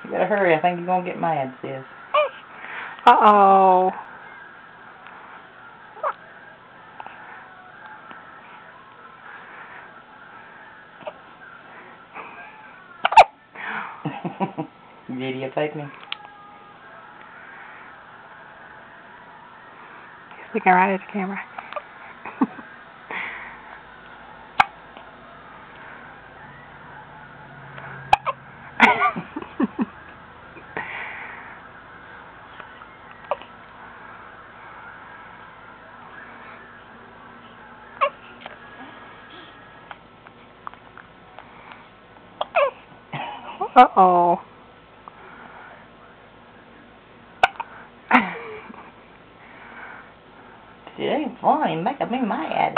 You better hurry. I think you're going to get mad, sis. Uh-oh. Videotape me. He's looking right at the camera. Uh-oh. It ain't funny. Making me mad.